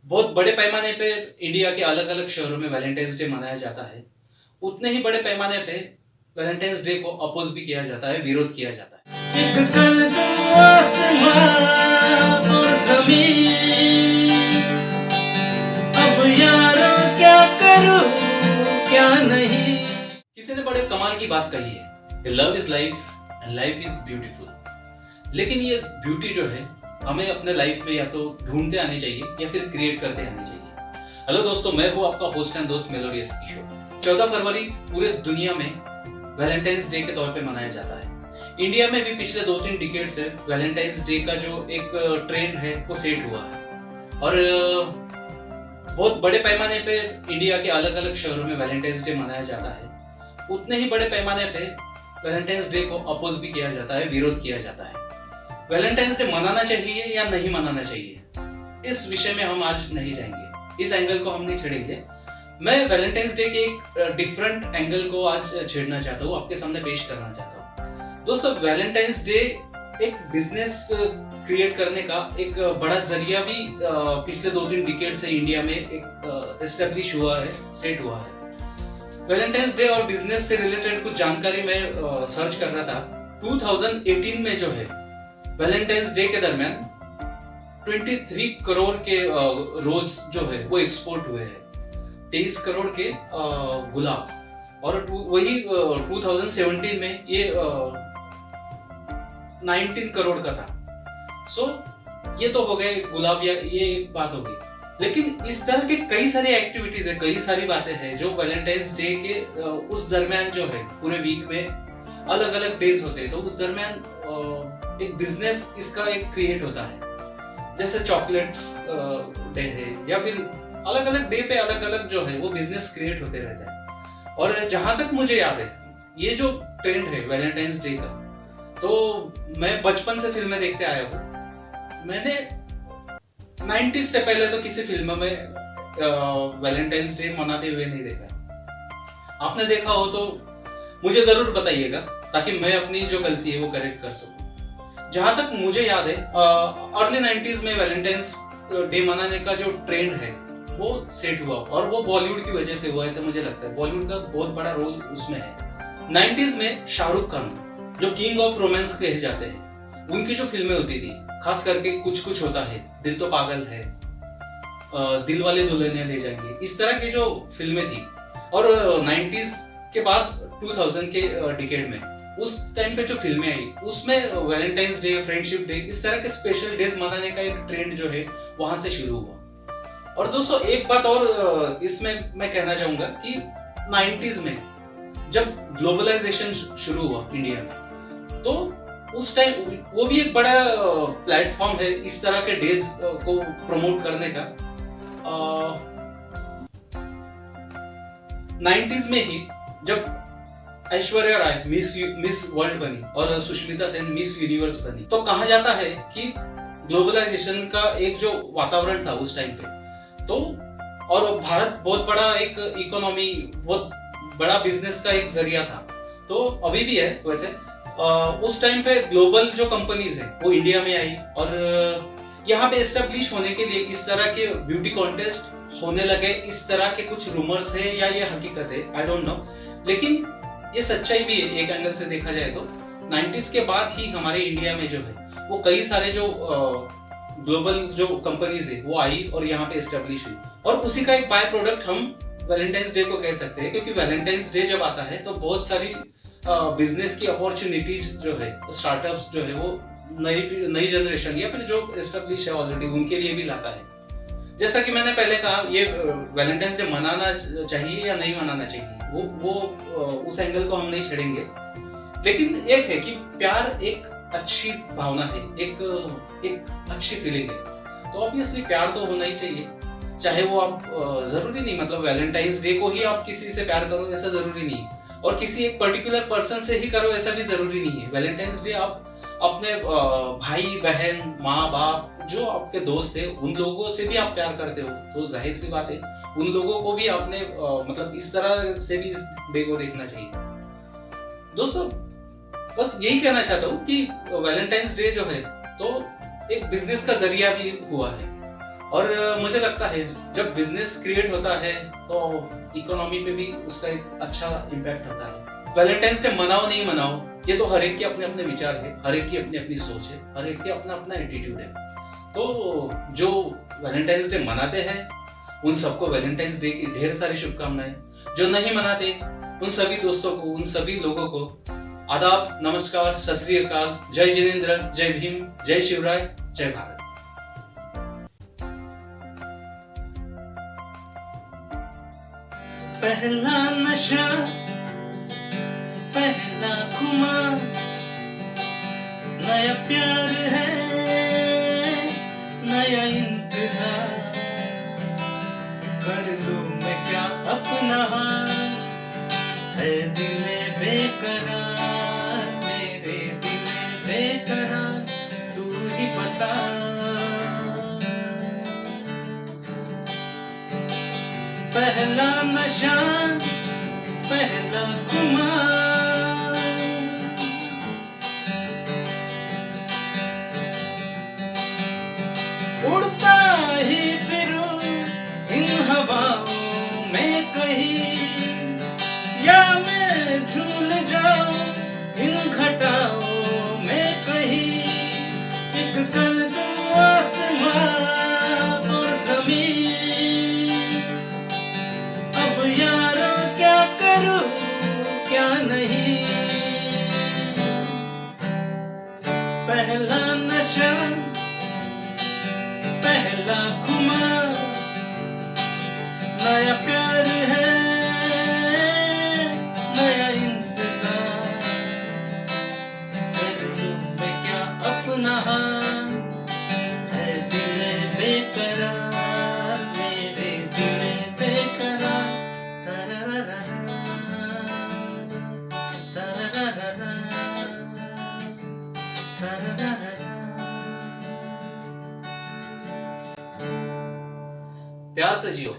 बहुत बड़े पैमाने पे इंडिया के अलग अलग शहरों में वैलेंटाइंस डे मनाया जाता है। उतने ही बड़े पैमाने पे वैलेंटाइंस डे को अपोज भी किया जाता है, विरोध किया जाता है। एक कर दो आसमां और जमीन, अब यारो क्या करूं क्या नहीं। किसी ने बड़े कमाल की बात कही है, love is life and life is beautiful. लेकिन ये ब्यूटी जो है हमें अपने लाइफ में या तो ढूंढते आनी चाहिए या फिर क्रिएट करते आनी चाहिए। हेलो दोस्तों, मैं हूं आपका होस्ट एंड दोस्त मेलोडियस किशोर। 14 फरवरी पूरे दुनिया में वैलेंटाइंस डे के तौर पे मनाया जाता है। इंडिया में भी पिछले 2-3 डिकेड से वैलेंटाइंस डे का जो एक ट्रेंड है वो सेट हुआ है और बहुत बड़े पैमाने पे इंडिया के अलग अलग शहरों में वैलेंटाइंस डे मनाया जाता है। उतने ही बड़े पैमाने पे वैलेंटाइंस डे को अपोज भी किया जाता है, विरोध किया जाता है। वैलेंटाइंस डे मनाना चाहिए या नहीं मनाना चाहिए, इस विषय में हम आज नहीं जाएंगे, इस एंगल को हम नहीं छेड़ेंगे। मैं वैलेंटाइंस डे के एक डिफरेंट एंगल को आज छेड़ना चाहता हूँ, आपके सामने पेश करना चाहता हूँ। दोस्तों, वैलेंटाइंस डे एक बिजनेस क्रिएट करने का एक बड़ा जरिया भी पिछले 2-3 डिकेड से इंडिया में एक एस्टेब्लिश हुआ है, सेट हुआ है। वैलेंटाइंस डे और बिजनेस से रिलेटेड कुछ जानकारी मैं सर्च कर रहा था। 2018 में जो है वैलेंटाइंस डे के दरमियान 23 करोड़ के रोज जो है वो एक्सपोर्ट हुए हैं, 23 करोड़ के गुलाब, और वही 2017 में ये 19 करोड़ का था। सो ये तो हो गए गुलाब, या ये एक बात हो गई। लेकिन इस तरह के कई सारी एक्टिविटीज है, कई सारी बातें हैं जो वैलेंटाइंस डे के उस दरमियान जो है, पूरे वीक में अलग अलग डेज होते हैं, तो उस दरमियान एक बिजनेस इसका एक क्रिएट होता है। जैसे चॉकलेट्स डे है, या फिर अलग अलग डे पे अलग अलग जो है वो बिजनेस क्रिएट होते रहते हैं। और जहां तक मुझे याद है, ये जो ट्रेंड है वैलेंटाइंस डे का, तो मैं बचपन से फिल्में देखते आया हूँ। मैंने 90s से पहले तो किसी फिल्म में वैलेंटाइंस डे मनाते हुए नहीं देखा। आपने देखा हो तो मुझे जरूर बताइएगा, ताकि मैं अपनी जो गलती है वो करेक्ट कर सकूं। जहां तक मुझे याद है, अर्ली 90s में वैलेंटाइंस डे मनाने का जो ट्रेंड है वो सेट हुआ, और वो बॉलीवुड की वजह से हुआ, ऐसा मुझे लगता है। बॉलीवुड का बहुत बड़ा रोल उसमें है। 90s में शाहरुख खान, जो किंग ऑफ रोमांस कहे जाते हैं, उनकी जो फिल्में होती थी, खास करके कुछ कुछ होता है, दिल तो पागल है, दिल वाले दुल्हनिया ले जाएंगे, इस तरह की जो फिल्में थी। और 90s के बाद 2000 के डिकेड में उस टाइम पे जो फिल्में आई, उसमें वैलेंटाइंस डे, फ्रेंडशिप डे, इस तरह के स्पेशल डेज मनाने का एक ट्रेंड जो है वहां से शुरू हुआ। और दोस्तों, एक बात और इसमें मैं कहना चाहूंगा कि 90s में जब ग्लोबलाइजेशन शुरू हुआ इंडिया में, तो उस टाइम वो भी एक बड़ा प्लेटफॉर्म है इस तरह के डेज को प्रमोट करने का। 90s में ही जब ऐश्वर्या राय मिस वर्ल्ड बनी और सुष्मिता सेन मिस यूनिवर्स बनी, तो कहा जाता है कि ग्लोबलाइजेशन का एक जो वातावरण था उस टाइम पे, तो और भारत बहुत बड़ा एक इकोनॉमी, बहुत बड़ा बिजनेस का एक जरिया था, तो अभी भी है वैसे। उस टाइम पे ग्लोबल जो कंपनीज है वो इंडिया में आई, और यहाँ पे एस्टेब्लिश होने के लिए इस तरह के ब्यूटी कॉन्टेस्ट होने लगे। इस तरह के कुछ रूमर्स है या ये हकीकत है, आई डोंट नो, लेकिन ये सच्चाई भी है एक एंगल से देखा जाए तो। 90s के बाद ही हमारे इंडिया में जो है वो कई सारे जो ग्लोबल जो कंपनीज है वो आई और यहाँ पे एस्टेब्लिश हुई, और उसी का एक बाय प्रोडक्ट हम वैलेंटाइंस डे को कह सकते हैं। क्योंकि वैलेंटाइंस डे जब आता है तो बहुत सारी बिजनेस की अपॉर्चुनिटीज जो है, स्टार्टअप्स जो है, वो नई जनरेशन या फिर जो एस्टेब्लिश है ऑलरेडी, उनके लिए भी लाता है। जैसा कि मैंने पहले कहा, ये वैलेंटाइंस डे मनाना चाहिए या नहीं मनाना चाहिए, वो उस एंगल को हम नहीं छेड़ेंगे। लेकिन एक है कि प्यार एक अच्छी भावना है, एक अच्छी फीलिंग है, तो ऑब्वियसली प्यार तो होना ही चाहिए। चाहे वो आप जरूरी नहीं, मतलब वैलेंटाइंस डे को ही आप किसी से प्यार करो ऐसा जरूरी नहीं है, और किसी एक पर्टिकुलर पर्सन से ही करो ऐसा भी जरूरी नहीं है। वैलेंटाइंस डे आप अपने भाई बहन, माँ बाप, जो आपके दोस्त है, उन लोगों से भी आप प्यार करते हो, तो जाहिर सी बात है उन लोगों को भी आपने मतलब इस तरह से भी इस डे को देखना चाहिए। दोस्तों, बस यही कहना चाहता हूँ कि वैलेंटाइंस डे जो है तो एक बिजनेस का जरिया भी हुआ है। और मुझे लगता है जब बिजनेस क्रिएट होता है तो इकोनॉमी पे भी उसका एक अच्छा इम्पैक्ट होता है। वैलेंटाइंस डे मनाओ नहीं मनाओ, ये तो हर एक के अपने अपने विचार है, हर एक की अपनी अपनी सोच है, हर एक के अपना अपना एटीट्यूड है। तो जो वैलेंटाइंस डे मनाते हैं उन सबको वैलेंटाइंस डे की ढेर सारी शुभकामनाएं। जो नहीं मनाते उन सभी दोस्तों को, उन सभी लोगों को आदाब, नमस्कार, सत श्री अकाल, जय जिनेंद्र, जय भीम, जय शिवराय, जय भारत। पहला नशा, पहला खुमार, नया प्यार है, नया इंतजार, कर लूं मैं क्या अपना हाल, है दिले बेकरार, मेरे दिले बेकरार, तू ही बता। पहला नशा, पहला खुमार, उड़ता ही फिरूं इन हवाओं में कहीं, या मैं झूल जाऊं इन घटाओं में कहीं, एक कर दूं आसमां और जमीन। अब यारो क्या करूं क्या नहीं, पहला नशा, पहला खुमार, नया प्यार है, नया इंतजार, कर लूं मैं क्या अपना हाल, है दिल बेकरार, मेरे दिल बेकरार, तररररा, तररररा, तररररा। प्यार से जियो।